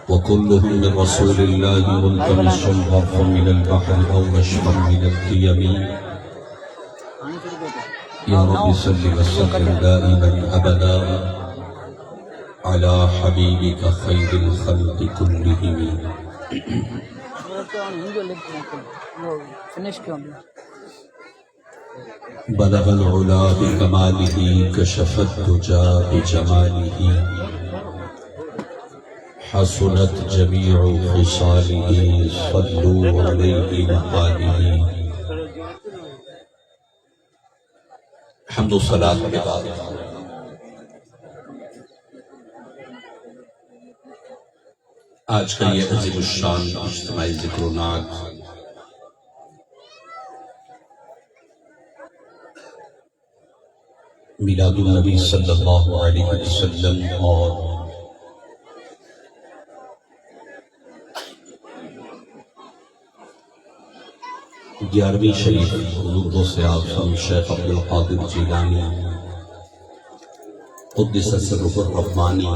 وكلهم من رسول الله ملتمس غرفا من البحر أو نشفا من القيم. يا رب صل وسلم دائما أبدا على حبيبك خير الخلق كلهم. بلغ العلا بكماله كشف الدجى بجماله حسنت جميع خصاله صلوا عليه وآله. حمد و صلاۃ کے بعد آج کا یہ عظیم الشان اجتماعی ذکر و نعت میلاد النبی صلی اللہ علیہ وسلم اور گیارہویں شریف حضور سے آسم شیخ عبدالقادر جیلانی قدس سرہ الرحمانی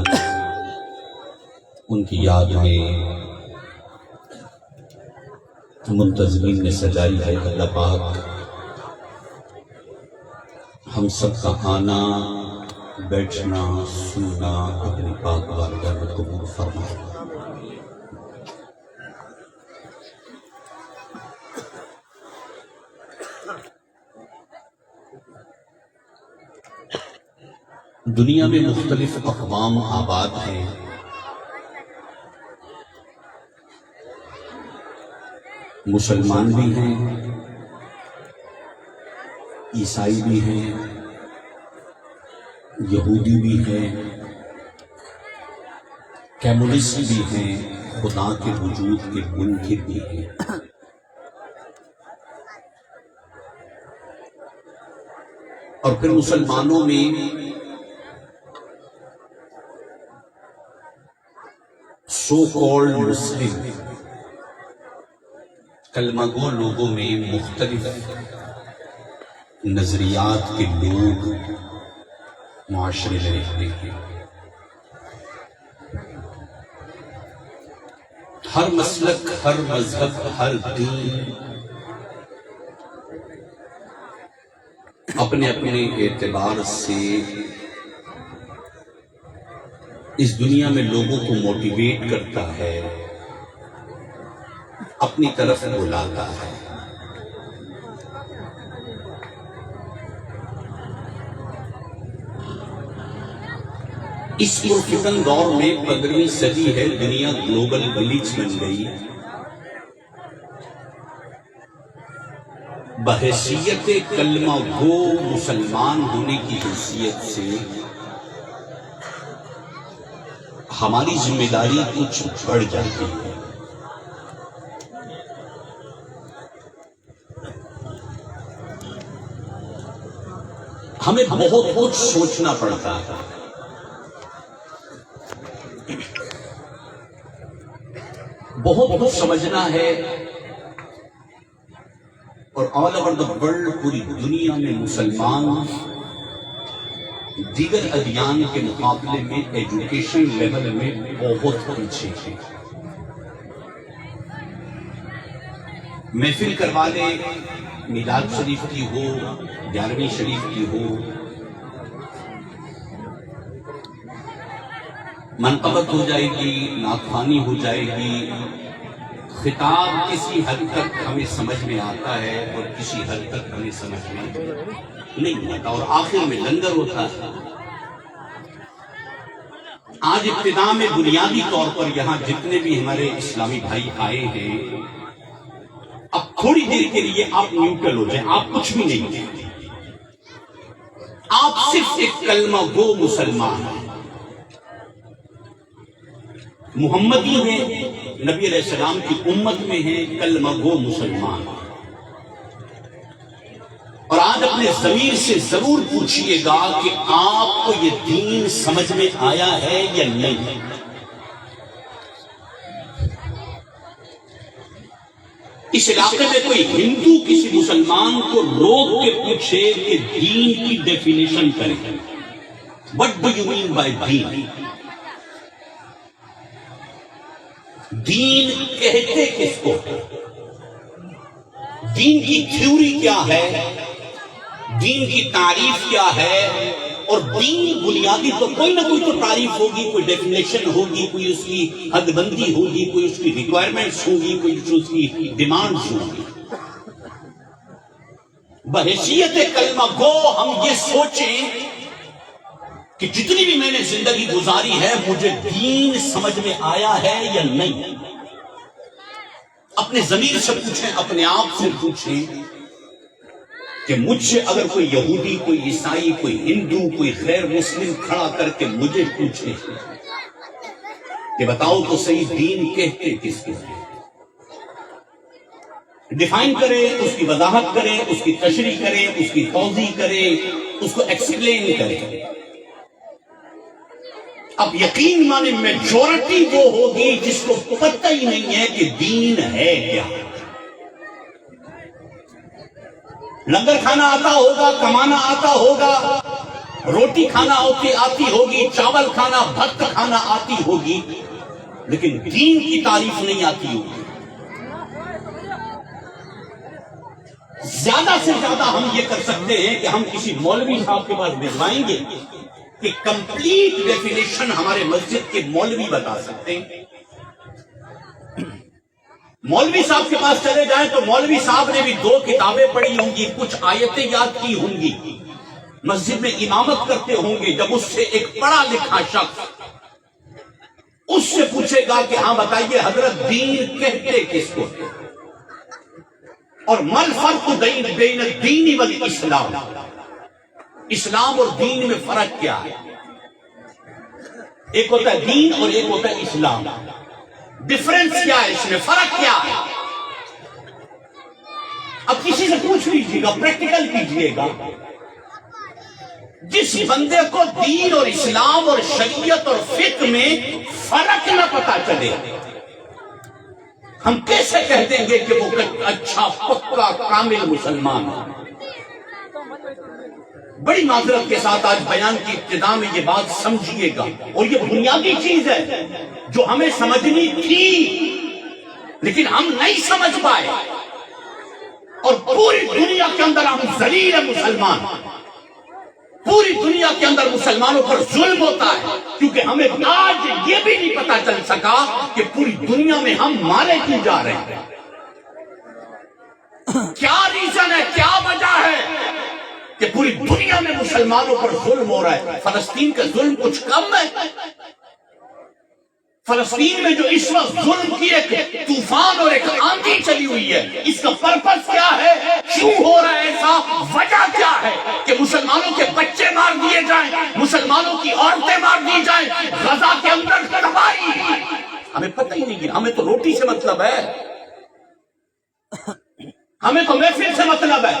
ان کی یاد میں منتظمین نے سجائی ہے. اللہ پاک ہم سب کا آنا بیٹھنا سننا اپنی پاک بارگاہ میں قبول فرمائے. دنیا میں مختلف اقوام آباد ہیں. مسلمان بھی ہیں، عیسائی بھی ہیں، یہودی بھی ہیں، کمیونسٹ بھی ہیں، خدا کے وجود کے منکر بھی ہیں. اور پھر مسلمانوں میں سو کالڈ مسلم کلمہ گو لوگوں میں مختلف نظریات کے لوگ معاشرے میں رہتے ہیں. ہر مسلک، ہر مذہب، ہر دین اپنے اپنے اعتبار سے اس دنیا میں لوگوں کو موٹیویٹ کرتا ہے، اپنی طرف بلاتا ہے. اس پرفتن دور میں 15ویں صدی ہے، دنیا گلوبل ولیج بن گئی. بحیثیت کلمہ گو مسلمان ہونے کی حیثیت سے ہماری ذمہ داری کچھ بڑھ جاتی ہے. ہمیں بہت کچھ سوچنا پڑتا ہے. بہت کچھ سمجھنا ہے. اور آل اوور دا ورلڈ، پوری دنیا میں مسلمان دیگر ادیان کے مقابلے میں ایجوکیشن لیول میں بہت پیچھے ہیں. محفل کروا لے، میلاد شریف کی ہو، 11ویں شریف کی ہو، منقبت ہو جائے گی، ناخوانی ہو جائے گی. خطاب کسی حد تک ہمیں سمجھ میں آتا ہے اور کسی حد تک ہمیں سمجھ میں نہیں آتا، اور آخر میں لنگر ہوتا ہے. آج ابتدا میں بنیادی طور پر یہاں جتنے بھی ہمارے اسلامی بھائی آئے ہیں، اب تھوڑی دیر کے لیے آپ نیوٹرل ہو جائیں. آپ کچھ بھی نہیں ہیں، آپ صرف ایک کلمہ گو مسلمان ہیں، محمدی ہیں، نبی علیہ السلام کی امت میں ہیں، کلمہ گو مسلمان. اور آج اپنے ضمیر سے ضرور پوچھئے گا کہ آپ کو یہ دین سمجھ میں آیا ہے یا نہیں. اس علاقے میں کوئی ہندو کسی مسلمان کو روک کے پوچھے کہ دین کی ڈیفینیشن کرے. What do you mean by دین؟ دین کہتے کس کو؟ دین کی تھیوری کیا ہے؟ دین کی تعریف کیا ہے؟ اور دین بنیادی تو کوئی نہ کوئی تو تعریف ہوگی، کوئی ڈیفینیشن ہوگی، کوئی اس کی حد بندی ہوگی، کوئی اس کی ریکوائرمنٹس ہوگی، کوئی اس کی ڈیمانڈز ہوگی۔ بحیثیت کلمہ گو ہم یہ سوچیں کہ جتنی بھی میں نے زندگی گزاری ہے مجھے دین سمجھ میں آیا ہے یا نہیں۔ اپنے ضمیر سے پوچھیں، اپنے آپ سے پوچھیں کہ مجھ سے اگر کوئی یہودی، کوئی عیسائی، کوئی ہندو، کوئی غیر مسلم کھڑا کر کے مجھے پوچھے کہ بتاؤ تو صحیح دین کہتے کس کو؟ ڈیفائن کرے، اس کی وضاحت کرے، اس کی تشریح کرے، اس کی توضیح کرے، اس کو ایکسپلین کرے۔ اب یقین مانے میجورٹی وہ ہوگی جس کو پتہ ہی نہیں ہے کہ دین ہے کیا۔ لنگر کھانا آتا ہوگا، کمانا آتا ہوگا، روٹی کھانا آتی ہوگی، چاول کھانا، بھت کھانا آتی ہوگی، لیکن دین کی تعریف نہیں آتی ہوگی۔ زیادہ سے زیادہ ہم یہ کر سکتے ہیں کہ ہم کسی مولوی صاحب کے پاس بھجوائیں گے کہ کمپلیٹ ڈیفینیشن ہمارے مسجد کے مولوی بتا سکتے ہیں۔ مولوی صاحب کے پاس چلے جائیں تو مولوی صاحب نے بھی 2 کتابیں پڑھی ہوں گی، کچھ آیتیں یاد کی ہوں گی، مسجد میں امامت کرتے ہوں گے۔ جب اس سے ایک پڑھا لکھا شخص اس سے پوچھے گا کہ ہاں بتائیے حضرت دین کہتے کس کو؟ اور مل فرق بین الدین والاسلام، اسلام اور دین میں فرق کیا ہے؟ ایک ہوتا ہے دین اور ایک ہوتا ہے اسلام۔ ڈفرنس کیا ہے اس میں، فرق کیا ہے؟ اب کسی سے پوچھ لیجیے گا، پریکٹیکل کیجیے گا، جس بندے کو دین اور اسلام اور شریعت اور فقہ میں فرق نہ پتا چلے، ہم کیسے کہہ دیں گے کہ وہ اچھا پکا کامل مسلمان ہے؟ بڑی معذرت کے ساتھ آج بیان کی ابتدا میں یہ بات سمجھیے گا، اور یہ بنیادی چیز ہے جو ہمیں سمجھنی تھی لیکن ہم نہیں سمجھ پائے، اور پوری دنیا کے اندر ہم ذلیل مسلمان، پوری دنیا کے اندر مسلمانوں پر ظلم ہوتا ہے، کیونکہ ہمیں آج یہ بھی نہیں پتا چل سکا کہ پوری دنیا میں ہم مارے کیوں جا رہے ہیں، کیا ریزن ہے، کیا وجہ ہے کہ پوری دنیا میں مسلمانوں پر ظلم ہو رہا ہے۔ فلسطین کا ظلم کچھ کم ہے؟ فلسطین میں جو اس وقت ظلم کی ایک طوفان اور ایک آندھی چلی ہوئی ہے، اس کا پرپس کیا ہے؟ کیوں ہو رہا ہے ایسا؟ وجہ کیا ہے کہ مسلمانوں کے بچے مار دیے جائیں، مسلمانوں کی عورتیں مار دی جائیں، غزہ کے اندر تباہی؟ ہمیں پتہ ہی نہیں، ہمیں تو روٹی سے مطلب ہے، ہمیں تو محفل سے مطلب ہے،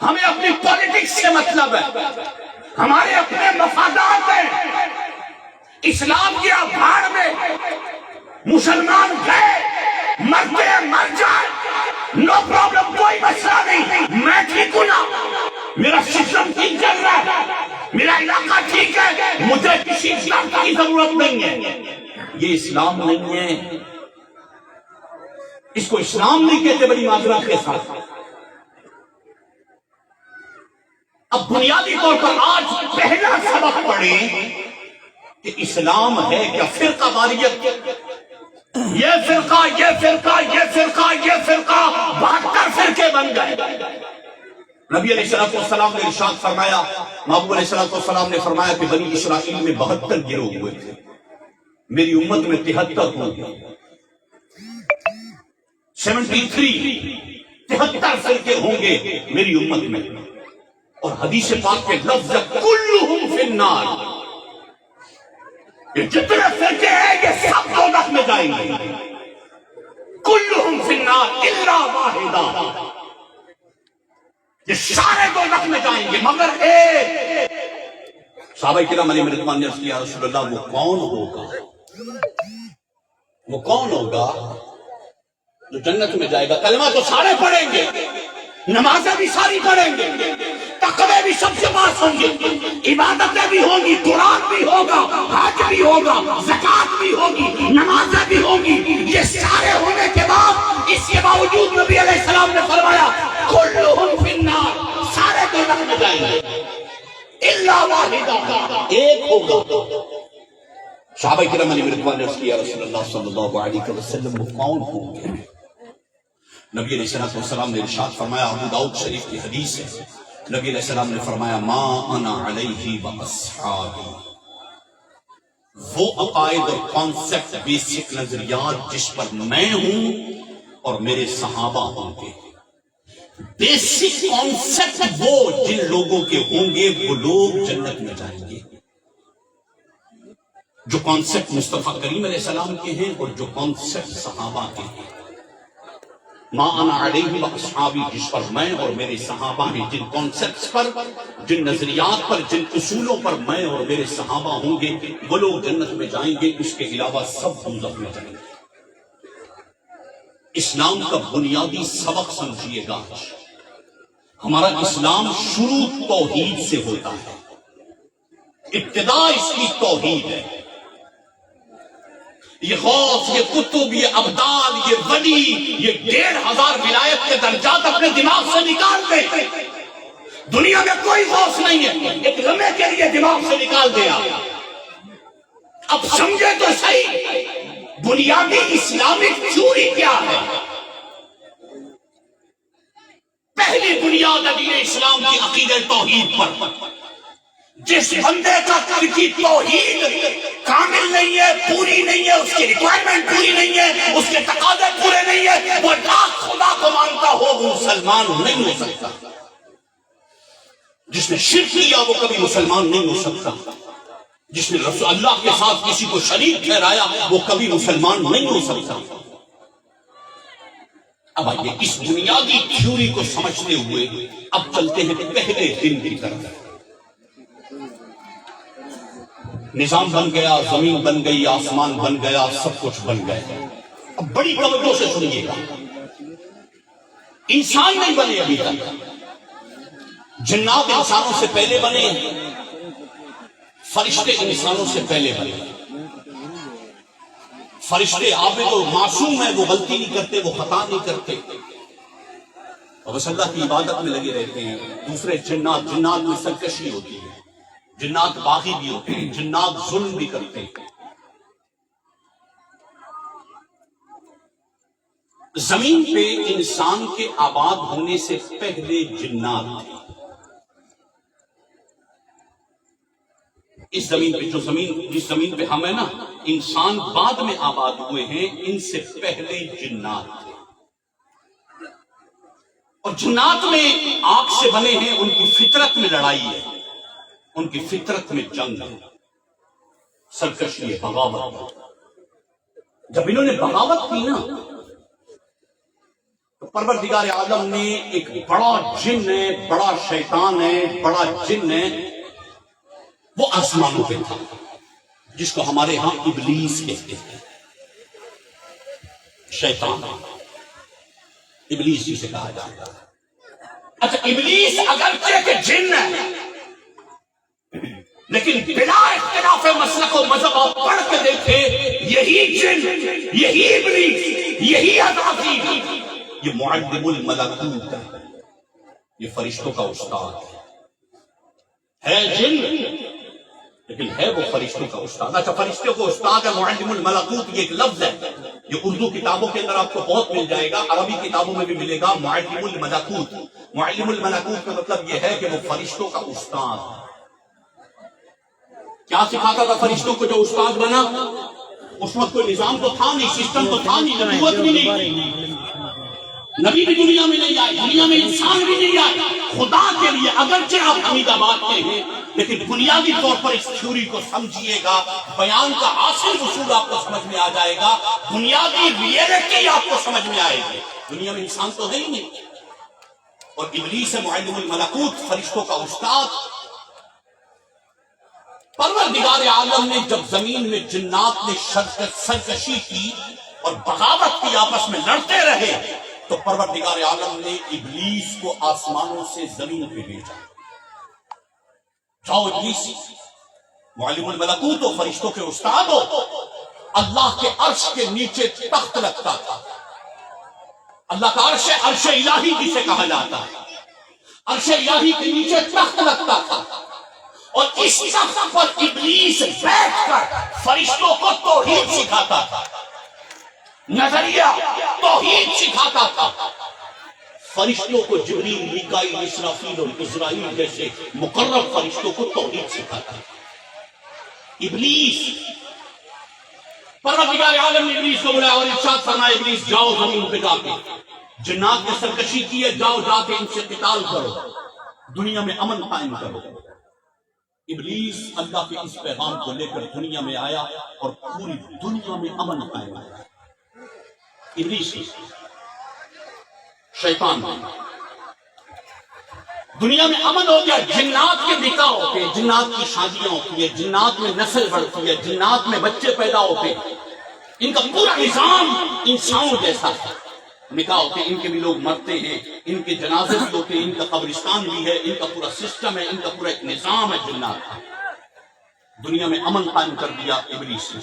ہمیں اپنی پالیٹکس سے مطلب ہے، ہمارے اپنے مفادات ہیں۔ اسلام کی بھاڑ میں، مسلمان گئے، مرتے ہیں مر جائیں، نو پرابلم، کوئی مسئلہ نہیں، میں ٹھیک ہوں نا، میرا سسٹم ٹھیک چل رہا ہے، میرا علاقہ ٹھیک ہے، مجھے کسی اسلام کی ضرورت نہیں ہے۔ یہ اسلام نہیں ہے، اس کو اسلام نہیں کہتے، بڑی معذرت کے ساتھ۔ اب بنیادی طور پر آج پہلا سبق پڑھیں کہ اسلام ہے کیا؟ فرقہ واریت، یہ فرقہ، یہ فرقہ، یہ فرقہ، یہ فرقہ، 72 فرقے بن گئے۔ نبی علیہ السلام نے ارشاد فرمایا، محبوب علیہ السلام نے فرمایا کہ بنی اسرائیل میں 72 گروہ ہوئے تھے، میری امت میں 73 ہوئے، 73 فرقے ہوں گے میری امت میں۔ اور حدیث پاک کے لفظ کلہم فی النار، یہ جتنے فرقے ہیں یہ سب دوزخ میں جائیں گے، کلہم فی النار الا واحدہ، یہ سارے دوزخ میں جائیں گے مگر ایک۔ صحابہ کرام علیہ رضوان نے عرض کیا، رسول اللہ وہ کون ہوگا؟ وہ کون ہوگا جو جنت میں جائے گا؟ کلمہ تو سارے پڑھیں گے، نمازیں بھی ساری پڑھیں گے، تقوی بھی سب کے پاس ہوں گے، عبادتیں بھی ہوں گی، قرآن بھی ہوگا، حج بھی ہوگا، زکوٰۃ بھی ہوگی، نمازیں بھی ہوں گی۔ یہ سارے ہونے کے بعد اس کے باوجود نبی علیہ السلام نے فرمایا کلہم فی النار، سارے دوزخ میں جائیں گے الا واحدہ، ایک ہوگا۔ صحابہ کرام نے رضوان نے عرض کیا رسول اللہ صلی اللہ علیہ وسلم وہ کون ہوں گے؟ نبی علیہ السلام نے ارشاد فرمایا، ابو داؤد شریف کی حدیث ہے، نبی علیہ السلام نے فرمایا ما انا علیہ واصحابی، وہ عقائد اور کانسیپٹ، بیسک نظریات جس پر میں ہوں اور میرے صحابہ ہوں گے۔ بیسک کانسیپٹ وہ جن لوگوں کے ہوں گے وہ لوگ جنت میں جائیں گے۔ جو کانسیپٹ مصطفیٰ کریم علیہ السلام کے ہیں اور جو کانسیپٹ صحابہ کے ہیں، ما انا علیہ واصحابی، جس پر میں اور میرے صحابہ ہیں، جن کانسیپٹس پر، جن نظریات پر، جن اصولوں پر میں اور میرے صحابہ ہوں گے وہ لوگ جنت میں جائیں گے، اس کے علاوہ سب دوزخ میں جائیں گے۔ اسلام کا بنیادی سبق سمجھیے گا، ہمارا اسلام شروع توحید سے ہوتا ہے، ابتدا اس کی توحید ہے۔ یہ غوث، یہ کتب، یہ ابدال، یہ ولی، یہ 1500 ولایت کے درجات اپنے دماغ سے نکال دیں۔ دنیا میں کوئی غوث نہیں ہے، ایک لمحے کے لیے دماغ سے نکال دیا۔ اب سمجھے تو صحیح بنیادی اسلامک تھیوری کیا ہے۔ پہلی بنیاد دین اسلام کی عقیدہ توحید پر۔ جس بندے کی توحید کامل نہیں ہے، پوری نہیں ہے، اس کی ریکوائرمنٹ پوری نہیں ہے، اس کے تقاضے پورے نہیں ہے، وہ لاکھ خدا کو مانتا ہو وہ مسلمان نہیں ہو سکتا۔ جس نے شرک کیا وہ کبھی مسلمان نہیں ہو سکتا۔ جس نے رسول اللہ کے ساتھ کسی کو شریک ٹھہرایا وہ کبھی مسلمان نہیں ہو سکتا۔ اب آئیے اس بنیادی تھیوری کو سمجھتے ہوئے اب چلتے ہیں پہلے دن کی طرف۔ نظام بن گیا، زمین بن گئی، آسمان بن گیا، سب کچھ بن گیا۔ اب بڑی توجہ سے سنیے گا، انسان نہیں بنے ابھی تک، جنات انسانوں سے پہلے بنے، فرشتے انسانوں سے پہلے بنے۔ فرشتے عابد و معصوم ہیں، وہ غلطی نہیں کرتے، وہ خطا نہیں کرتے، اور بس اللہ کی عبادت میں لگے رہتے ہیں۔ دوسرے جنات میں سرکشی ہوتی ہے، جنات باغی بھی ہوتے ہیں، جنات ظلم بھی کرتے ہیں۔ زمین پہ انسان کے آباد ہونے سے پہلے جنات تھے۔ اس زمین پہ جس زمین پہ ہم ہیں نا، انسان بعد میں آباد ہوئے ہیں، ان سے پہلے جنات تھے۔ اور جنات میں آگ سے بنے ہیں، ان کی فطرت میں لڑائی ہے، ان کی فطرت میں جنگ ہے، سرکشی ہے، بغاوت ہے۔ جب انہوں نے بغاوت کی نا تو پروردگار عالم نے ایک بڑا جن ہے، بڑا شیطان ہے، بڑا جن ہے، وہ آسمانوں پہ تھا، جس کو ہمارے ہاں ابلیس کہتے ہیں، شیطان، ابلیس جسے کہا جاتا ہے۔ اچھا ابلیس اگرچہ کہ جن ہے لیکن بلا اختلاف مسلک و مذہب آپ پڑھ کے دیکھے، یہی جن، یہی ابلیس، یہی عزازیل، یہ معلم الملکوت ہے، یہ فرشتوں کا استاد ہے جن لیکن ہے وہ فرشتوں کا استاد۔ اچھا فرشتوں کو استاد ہے، معلم الملکوت یہ ایک لفظ ہے، یہ اردو کتابوں کے اندر آپ کو بہت مل جائے گا، عربی کتابوں میں بھی ملے گا، معلم الملکوت۔ معلم الملکوت کا مطلب یہ ہے کہ وہ فرشتوں کا استاد ہے۔ کیا سکھاتا تھا فرشتوں کو جو استاد بنا؟ اس وقت کوئی نظام تو تھا نہیں، سسٹم تو تھا نہیں، نبوت بھی نہیں، نبی بھی دنیا میں نہیں آئے، دنیا میں انسان بھی نہیں آئے۔ خدا کے لیے اگرچہ آپ حمید آباد کے ہیں لیکن بنیادی طور پر اس تھیوری کو سمجھیے گا، بیان کا حاصل اصول آپ کو سمجھ میں آ جائے گا، بنیادی ریئلٹی آپ کو سمجھ میں آئے گی۔ دنیا میں انسان تو ہے ہی نہیں، اور ابلیس ہے معلم الملکوت، فرشتوں کا استاد۔ پروردگار عالم نے جب زمین میں جنات نے سرکشی کی اور بغاوت کی، آپس میں لڑتے رہے، تو پروردگار عالم نے ابلیس کو آسمانوں سے زمین پہ بھیجا۔ جاؤ ابلیس، معلم الملکوت ہو، فرشتوں کے استاد ہو، اللہ کے عرش کے نیچے تخت رکھتا تھا. اللہ کا عرش عرش الہی جسے کہا جاتا ہے، عرش الہی کے نیچے تخت رکھتا تھا، اور اس تخت پر ابلیس بیٹھ کر فرشتوں کو توحید سکھاتا تھا، نظریہ توحید سکھاتا تھا. فرشتوں کو جبریل، میکائیل، اسرافیل اور عزرائیل جیسے مقرب فرشتوں کو توحید سکھاتا تھا. ابلیس، پروردگار عالم نے ابلیس کو بلایا اور ارشاد فرمایا ابلیس جاؤ زمین پہ جا کے جنات نے سرکشی کی ہے، جاؤ جا کے ان سے قتال کرو، دنیا میں امن قائم کرو. ابلیس اللہ کے اس پیغام کو لے کر دنیا میں آیا اور پوری دنیا میں امن قائم آیا. ابلیس شیطان دنیا میں امن ہو گیا، جنات کے نکاح ہوتے ہیں، جنات کی شادیاں ہوتی ہیں، جنات میں نسل بڑھتی ہے، جنات میں بچے پیدا ہوتے ہیں. ان کا پورا نظام انسانوں جیسا ہے. نکاح ہوتے ہیں، ان کے بھی لوگ مرتے ہیں، ان کے جنازے بھی ہوتے ہیں، ان کا قبرستان بھی ہے، ان کا پورا سسٹم ہے، ان کا پورا ایک نظام ہے جنات کا. دنیا میں امن قائم کر دیا ابلیس نے.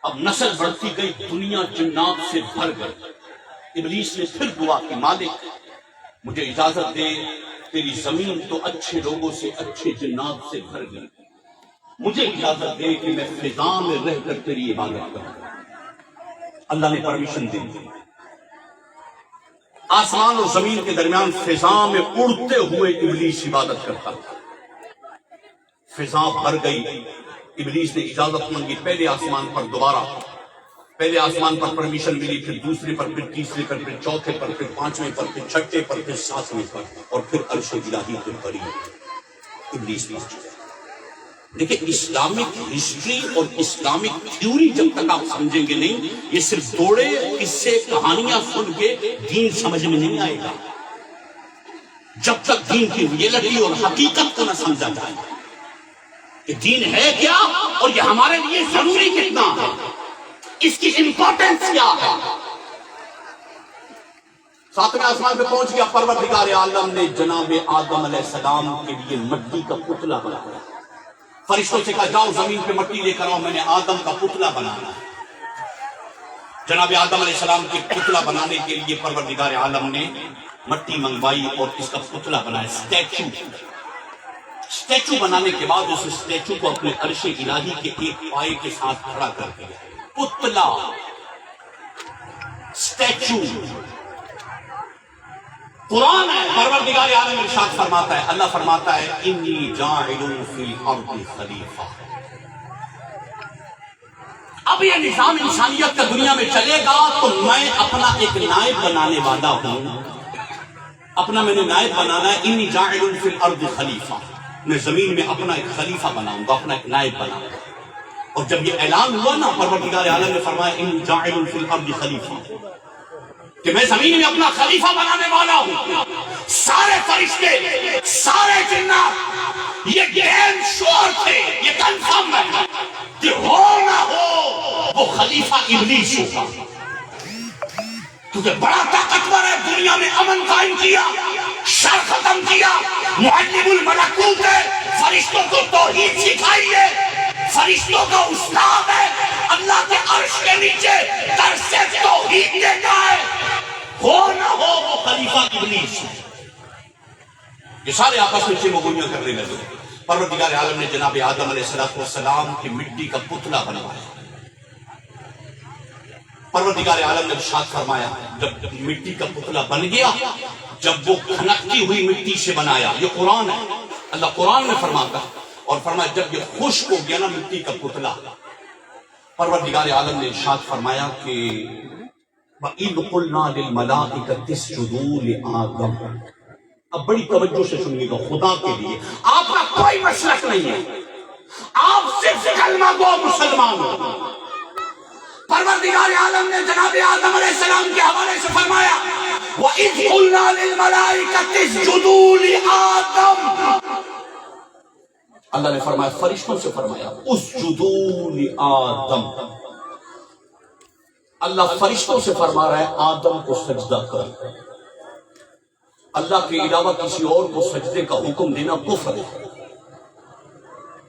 اب نسل بڑھتی گئی، دنیا جنات سے بھر گئی. ابلیس نے پھر دعا کی، مالک مجھے اجازت دے، تیری زمین تو اچھے لوگوں سے، اچھے جنات سے بھر گئی، مجھے اجازت دے کہ میں فضا میں رہ کر تیری عبادت کروں. اللہ نے پرمیشن دی. آسمان اور زمین کے درمیان فضا میں اڑتے ہوئے ابلیس عبادت کرتا تھا. فضا بھر گئی، ابلیس نے اجازت مانگی. پہلے آسمان پر دوبارہ، پہلے آسمان پر پرمیشن ملی، پھر دوسرے پر، پھر تیسرے پر، پھر چوتھے پر، پھر پانچویں پر، پھر چھٹے پر، پھر ساتویں پر، اور پھر عرش الہی کے قریب ابلیس پہنچ گیا. دیکھیں اسلامک ہسٹری اور اسلامک تھیوری جب تک آپ سمجھیں گے نہیں، یہ صرف دوڑے اس سے کہانیاں سن کے دین سمجھ میں نہیں آئے گا. جب تک دین کی ریئلٹی اور حقیقت کو نہ سمجھا جائے کہ دین ہے کیا اور یہ ہمارے لیے ضروری کتنا ہے، اس کی امپورٹنس کیا ہے. ساتویں آسمان پہ پہنچ گیا. پروردگار عالم نے جناب آدم علیہ السلام کے لیے مٹی کا پتلا بنایا. فرشتوں سے کہا جاؤ زمین پہ مٹی لے کر آؤ، میں نے آدم کا پتلا بنانا ہے. جناب آدم علیہ السلام کے پتلا بنانے کے لیے پروردگار عالم نے مٹی منگوائی اور اس کا پتلا بنایا. اسٹیچو بنانے کے بعد اس اسٹیچو کو اپنے عرش الہی کے ایک پائے کے ساتھ کھڑا کر دیا. پتلا، اسٹیچو قرآن ہے. پروردگار عالم ارشاد فرماتا ہے، اللہ فرماتا ہے انی جاعل فی الارض خلیفہ. اب یہ نظام انسانیت کا دنیا میں چلے گا تو میں اپنا ایک نائب بنانے والا ہوں. اپنا میں نے نائب بنانا ہے. انی جاعل فی الارض خلیفہ، میں زمین میں اپنا ایک خلیفہ بناؤں گا، اپنا ایک نائب بناؤں گا. اور جب یہ اعلان ہوا نا، پروردگار عالم نے فرمایا انی جاعل فی الارض خلیفہ، کہ میں زمین میں اپنا خلیفہ بنانے والا ہوں. سارے فرشتے، سارے جنات یہ گیم شور تھے، یہ کنفرم ہے کہ ہو نہ ہو وہ خلیفہ ابلیس ہوگا، کیونکہ بڑا طاقتور ہے. دنیا میں امن قائم کیا، شر ختم کیا، معلم الملکوت ہے، فرشتوں کو توحید سکھائی ہے، فرشتوں کا استاد ہے، اللہ کے عرش کے نیچے درس توحید دیتا ہے. ہو نہ ہو وہ خلیفہ ابلیس. یہ سارے آپس میں چمگویاں کرنے لگے. پروردگار عالم نے جناب آدم علیہ السلام کی مٹی کا پتلا بنوایا. پروردگار عالم نے ارشاد فرمایا جب مٹی کا پتلا بن گیا، جب وہ کھنکتی ہوئی مٹی سے بنایا، یہ قرآن ہے، اللہ قرآن میں فرماتا ہے، اور فرمایا جب یہ خشک ہو گیا نا مٹی کا پتلا، پروردگار عالم نے ارشاد فرمایا کہ وَإِذْ قُلْنَا لِلْمَلَائِكَةِ اسْجُدُوا لِآدَمَ. اب بڑی توجہ سے سنیے گا خدا کے لیے. آپ کا کوئی مسلک نہیں ہے، آپ صرف کلمہ گو مسلمان ہو. پروردگار عالم نے جناب آدم علیہ السلام کے حوالے سے فرمایا وَإِذْ قُلْنَا لِلْمَلَائِكَةِ اسْجُدُوا لِآدَمَ. اللہ نے فرمایا، فرشتوں سے فرمایا اسجدوا لآدم. اللہ فرشتوں سے فرما رہا ہے آدم کو سجدہ کر. اللہ کے علاوہ کسی اور کو سجدے کا حکم دینا کفر ہے.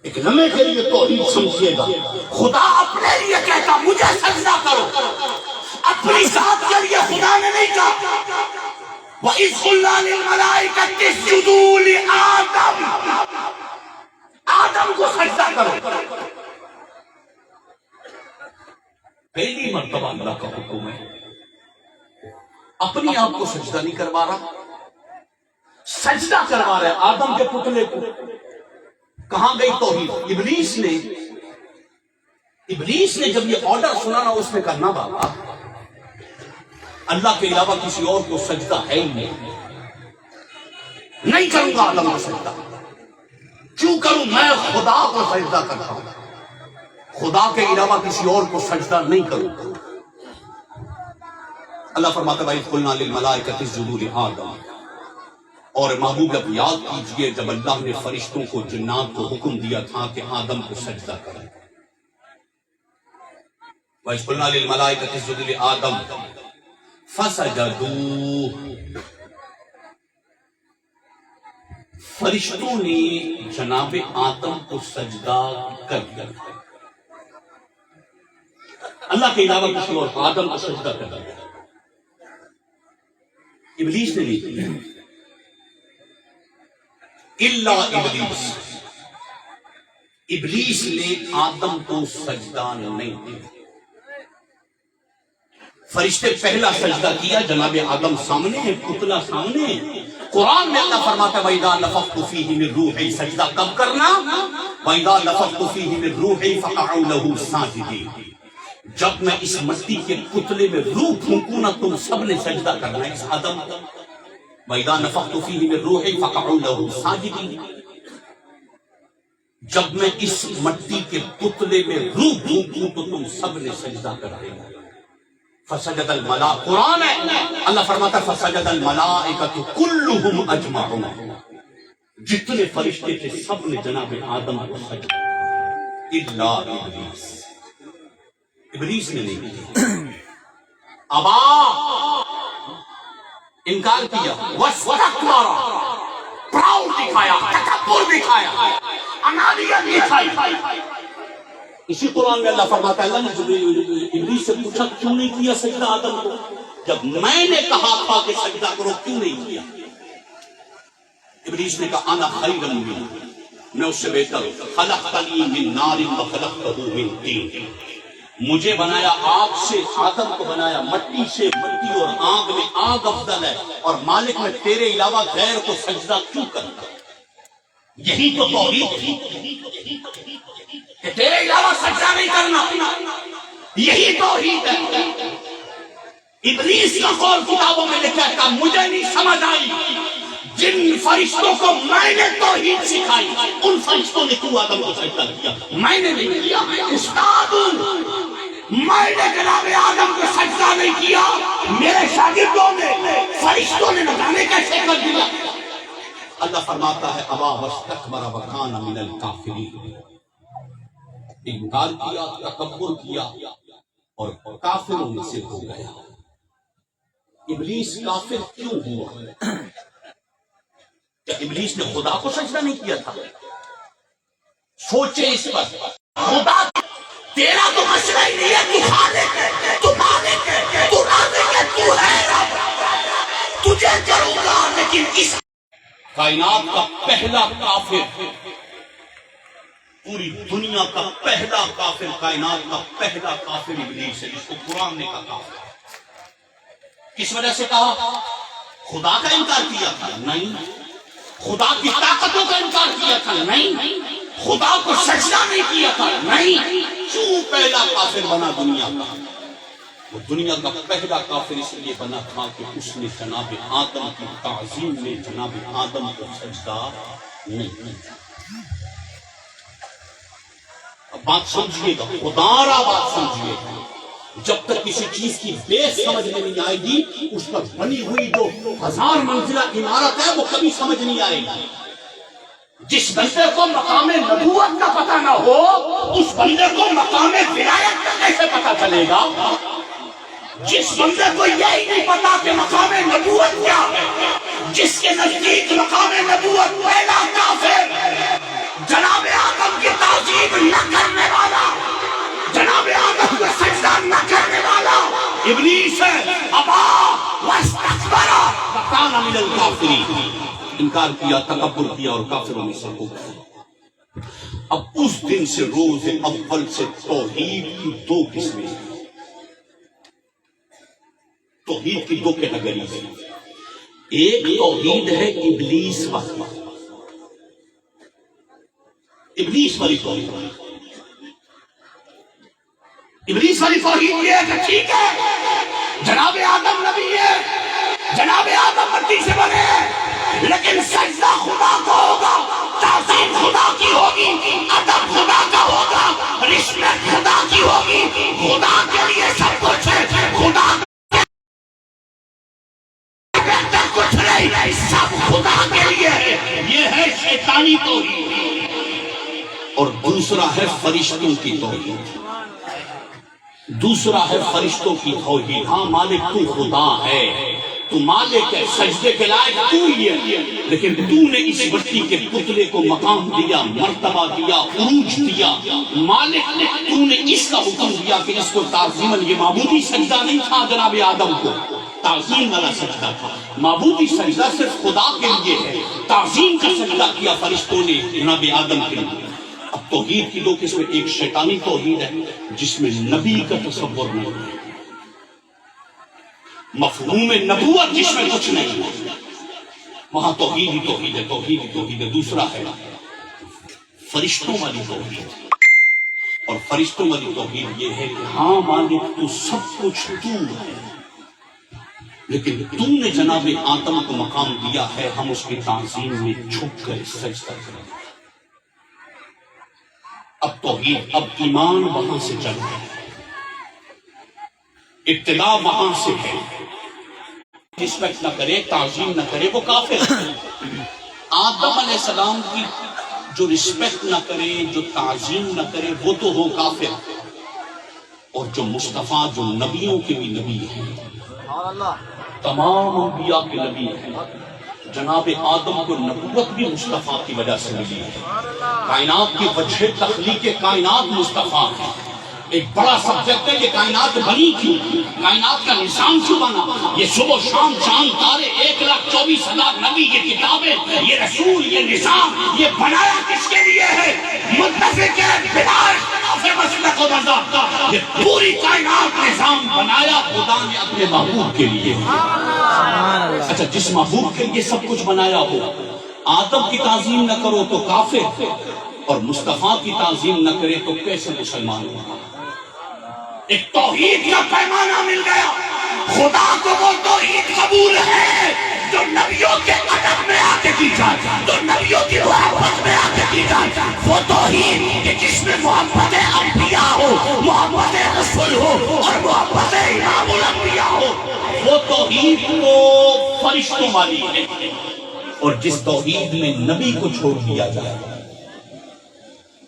ایک لمحے کے لیے توحید سمجھیے گا، خدا اپنے لیے کہتا مجھے سجدہ کرو، اپنی ذات کے لیے خدا نے نہیں کہا وَإِذْ قُلْنَا لِلْمَلَائِكَةِ اسْجُدُوا لِآدَمَ، آدم کو سجدہ کرو۔ پہلی مرتبہ اللہ کا حکم ہے، اپنی آپ کو سجدہ نہیں کروا رہا، سجدہ کروا رہا ہے آدم کے پتلے کو۔ کہاں گئی توحید؟ ابلیس نے جب یہ آرڈر سنا نا، اس نے کہا نا بابا، اللہ کے علاوہ کسی اور کو سجدہ ہے ہی نہیں کروں گا آدم کو سجدہ۔ کیوں کروں؟ میں خدا کو سجدہ کرتا ہوں، خدا کے علاوہ کسی اور کو سجدہ نہیں کروں گا۔ اللہ فرماتا ہے وَإِذْ قُلْنَا لِلْمَلَائِكَةِ اسْجُدُوا لِآدَمَ، اور محبوب اب یاد کیجئے جب اللہ نے فرشتوں کو، جنات کو حکم دیا تھا کہ آدم کو سجدہ کریں۔ وَإِذْ قُلْنَا لِلْمَلَائِكَةِ اسْجُدُوا لِآدَمَ فَسَجَدُوا، فرشتوں نے جناب آدم کو سجدہ کر دیا۔ اللہ کے علاوہ کسی اور آدم کو سجدہ کر دیا، ابلیس نے نہیں کیا۔ اللہ ابلیس نے آدم کو سجدہ نہیں کیا۔ فرشتے پہلا سجدہ کیا، جناب آدم سامنے ہے، پتلا سامنے ہے۔ قرآن میں اللہ فرماتا ہے وَإِذَا نَفَخْتُ فِيهِ مِن رُوحِي، سجدہ کب کرنا؟ وَإِذَا نَفَخْتُ فِيهِ مِن رُوحِي فَقَعُوا لَهُ سَاجِدِينَ، جب میں اس مٹی کے پتلے میں روح پھونکوں نا، تم سب نے سجدہ کرنا ہے اس آدم کو۔ وَإِذَا نَفَخْتُ فِيهِ مِن رُوحِي فَقَعُوا لَهُ سَاجِدِينَ، جب میں اس مٹی کے پتلے میں روح پھونکوں تو تم سب نے سجدہ کر دینا۔ فسجد الملائکہ، قرآن ہے، اللہ فرماتا ہے فسجد الملائکۃ کلھم اجمعون، جتنے فرشتے تھے سب نے جناب آدم کو سجدہ الا ابلیس، ابلیس نے نہیں کیا۔ ابا، انکار کیا، واستکبر، پراؤڈ دکھایا، تکبر دکھایا، انانیت دکھائی۔ اسی قرآن میں اللہ فرماتا ہے اللہ نے ابلیس سے پوچھا کیوں نہیں کیا سجدہ آدم کو؟ جب میں نے کہا تھا کہ سجدہ کرو کیوں نہیں کیا؟ ابلیس نے کہا انا خیر منہ، میں اس سے بہتر ہوں، خلقتنی من نار وخلقتہ من طین، مجھے بنایا آگ سے، آدم کو بنایا مٹی سے، مٹی اور آگ میں آگ افضل ہے، اور مالک میں تیرے علاوہ غیر کو سجدہ کیوں کرتا؟ یہی تو توحید تھی کہ تیرے علاوہ سجدہ نہیں کرنا، یہی توحید ہے۔ ابلیس کا قول کتابوں میں لکھا ہے کہ مجھے نہیں سمجھ آئی، جن فرشتوں کو میں نے توحید سکھائی ان فرشتوں نے کیوں آدم کو سجدہ کیا؟ میں نے نہیں کیا، استاد ہوں، میں نے جناب آدم کو سجدہ نہیں کیا، میرے شاگردوں نے، فرشتوں نے نہ جانے کیسے کر دیا۔ اللہ فرماتا ہے ابا واستکبر وکان من الکافرین، انکار کیا، تکبر کیا اور کافروں میں سے ہو گیا۔ ابلیس کافر کیوں ہوا؟ کیا ابلیس نے خدا کو سجدہ نہیں کیا تھا؟ سوچے اس پر، خدا تیرا تو مسئلہ ہی نہیں ہے، تو خالق ہے، تو مالک ہے، تو رازق ہے، تو ہے رب، تجھے کروں گا۔ لیکن اس کائنات کا پہلا کافر، پوری دنیا کا پہلا کافر، کائنات کا پہلا کافر ابلیس ہے، جس کو قرآن نے کہا کافر۔ کس وجہ سے کہا؟ خدا کا انکار کیا تھا؟ نہیں۔ خدا کی طاقتوں کا انکار کیا تھا؟ نہیں۔ خدا کو سجدہ نہیں کیا تھا؟ نہیں۔ کیوں پہلا کافر بنا دنیا کا؟ وہ دنیا کا پہلا کافر اس لیے بنا تھا کہ اس نے جناب آدم کی تعظیم میں جناب آدم کو سجدہ نہیں کیا۔ اب بات سمجھیے گا، خدا بات سمجھیے گا، جب تک کسی چیز کی بیس سمجھ میں نہیں آئے گی، اس پر بنی ہوئی جو 1000 منزلہ عمارت ہے وہ کبھی سمجھ نہیں آئے گی۔ جس بندے کو مقام نبوت کا پتہ نہ ہو، اس بندے کو مقام ولایت کا کیسے پتہ چلے گا؟ جس بندے کو یہی نہیں پتا کہ مقام نبوت کیا ہے، جس کے نزدیک مقام نبوت پہلا کافر، جناب آدم کی تعظیم نہ کرنے والا، جناب آدم کو سجدہ نہ کرنے والا ابلیس ہے۔ ابا واستکبر وکان من الکافرین، انکار کیا، تکبر کیا اور کافروں میں سے ہو گیا۔ اب اس دن سے روز اول سے توحید کی دو قسمیں، توحید کی دو کیٹیگری ہیں۔ ایک توحید ہے ابلیس والی، ابلیس والی توحید۔ ابلیس والی توحید یہ ہے کہ ٹھیک ہے جناب آدم نبی ہے، جناب آدم مٹی سے بنے، لیکن سجدہ خدا کو ہوگا، تعظیم خدا کی ہوگی، ادب خدا کا ہوگا، رسپیکٹ خدا کی ہوگی، خدا کے لیے سب کچھ ہے، خدا کچھ نہیں، سب خدا کے لیے ہے۔ یہ ہے شیطانی توحید۔ اور دوسرا ہے فرشتوں کی توحید، دوسرا ہے فرشتوں کی توحید۔ ہاں مالک تو خدا ہے، تو مالک ہے، سجدے کے لائق تو ہی ہے، لیکن تو نے اس بٹی کے پتلے کو مقام دیا، مرتبہ دیا، عروج دیا۔ مالک نے تو نے اس کا حکم دیا کہ اس کو تعظیماً، یہ معبودی سجدہ نہیں تھا جناب آدم کو، تعظیم والا سجدہ تھا۔ معبودی سجدہ صرف خدا کے لیے ہے، تعظیم کا سجدہ کیا فرشتوں نے جناب آدم کے لیے۔ اب توحید کی دو قسمیں، ایک شیطانی توحید ہے جس میں نبی کا تصور نہیں ہے، مفہوم نبوت جس میں کچھ نہیں ہے، وہاں توحید ہی توحید ہے، توحید ہی توحید ہے۔ دوسرا ہے فرشتوں والی توحید، اور فرشتوں والی توحید یہ ہے کہ ہاں مالک تو سب کچھ تو ہے، لیکن تو نے جناب آدم کو مقام دیا ہے، ہم اس کی تعظیم میں جھک کر سجدہ کریں۔ اب توحید، اب ایمان وہاں سے چل رہا ہے، ابتدا وہاں سے ہے۔ رسپیکٹ نہ کرے، تعظیم نہ کرے، وہ کافر ہے۔ آدم علیہ السلام کی جو رسپیکٹ نہ کرے، جو تعظیم نہ کرے، وہ تو ہو کافر۔ اور جو مصطفیٰ، جو نبیوں کے بھی نبی ہیں، تمام انبیاء کے نبی ہیں، جناب آدم کو نبوت بھی مصطفیٰ کی وجہ سے ملی ہے۔ کائنات کی وجہ تخلیق کائنات مصطفیٰ ہے۔ ایک بڑا سبجیکٹ ہے، یہ کائنات بنی کیوں، کائنات کا نظام کیوں بنا، یہ صبح شام چاند تارے، 1,24,000 نبی، یہ کتابیں، یہ رسول، یہ نظام، یہ بنایا کس کے لیے ہے؟ متفق ہے بلا اختلاف مسلک و مذہب، یہ پوری کائنات نظام بنایا خدا نے اپنے محبوب کے لیے۔ اچھا، جس محبوب کے لیے سب کچھ بنایا ہو، آدم کی تعظیم نہ کرو تو کافر، اور مصطفیٰ کی تعظیم نہ کرے تو کیسے مسلمان ہوگا؟ ایک توحید کا پیمانہ مل گیا۔ خدا کو وہ توحید قبول ہے جو نبیوں کے ادب میں آ کے کی جائے، جو نبیوں کی محبت میں آ کے کی جائے، وہ توحید کہ جس میں محبت انبیاء ہو، محبت رسول ہو، اور محبت امام الانبیاء ہو، وہ توحید تو فرشتوں والی ہے۔ اور جس توحید میں نبی کو چھوڑ دیا جائے،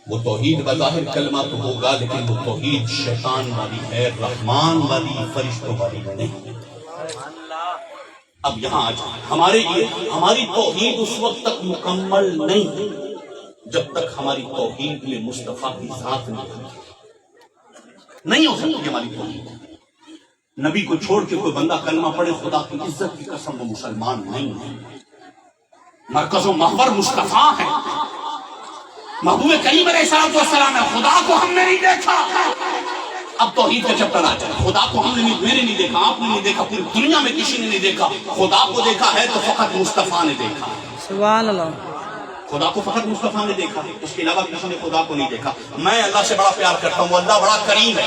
وہ توحید بظاہر کلمہ تو ہوگا، لیکن وہ توحید شیطان والی ہے، رحمان والی، فرشتوں والی نہیں۔ اب یہاں ہماری توحید اس وقت تک مکمل نہیں جب تک ہماری توحید میں مصطفیٰ کی ذات نہیں ہو سکتی ہماری توحید۔ نبی کو چھوڑ کے کوئی بندہ کلمہ پڑھے، خدا کی عزت کی قسم وہ مسلمان نہیں ہے۔ مرکز و محور مصطفیٰ ہے، محبوب کریم علیہ السلام ہے۔ خدا کو ہم نے نہیں دیکھا، اب توحید کا چپٹر آ جائے۔ خدا کو ہم نے میں نے نہیں دیکھا، آپ نے نہیں دیکھا، پوری دنیا میں کسی نے نہیں دیکھا۔ خدا کو دیکھا ہے تو فقط مصطفیٰ نے دیکھا۔ سبحان اللہ۔ خدا کو فقط مصطفیٰ نے دیکھا، اس کے علاوہ کسی نے خدا کو نہیں دیکھا۔ میں اللہ سے بڑا پیار کرتا ہوں، وہ اللہ بڑا کریم ہے،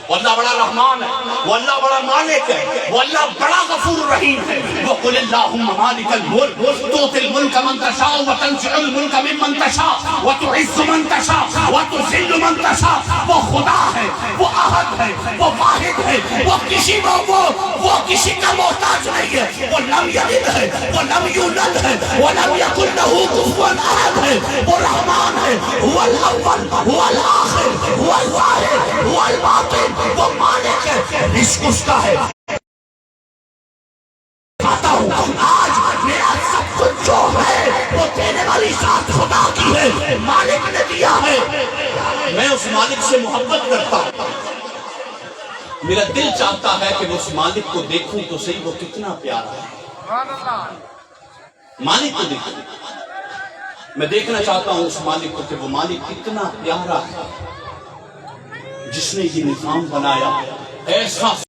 وہ اللہ بڑا رحمان ہے، وہ اللہ بڑا مالک ہے، وہ اللہ بڑا غفور رحیم ہے۔ وَقُلِ اللَّهُمَّ مَالِكَ الْمُلْكِ تُؤْتِي الْمُلْكَ مَن تَشَاءُ وَتَنزِعُ الْمُلْكَ مِمَّن تَشَاءُ وَتُعِزُّ مَن تَشَاءُ وَتُذِلُّ مَن تَشَاءُ۔ وہ خدا ہے، وہ احد ہے، وہ واحد ہے، وہ کسی کا محتاج نہیں ہے، وہ لم یلد ہے، وہ لم یولد ہے، وَلَمْ يَكُن لَّهُ كُفُوًا احد ہے، وہ رحمان ہے، هو الاول، هو الاخر، هو الواحد، هو الباطن، وہ مالک ہے، رزق اس کا ہے۔ آتا ہوں آج میرا سب کچھ جو ہے وہ دینے والی ذات خدا کی ہے، مالک نے دیا ہے، میں اس مالک سے محبت کرتا ہوں، میرا دل چاہتا ہے کہ میں اس مالک کو دیکھوں تو صحیح وہ کتنا پیارا ہے، مالک کو دیکھوں، میں دیکھنا چاہتا ہوں اس مالک کو کہ وہ مالک کتنا پیارا ہے جس نے یہ نظام بنایا، ایسا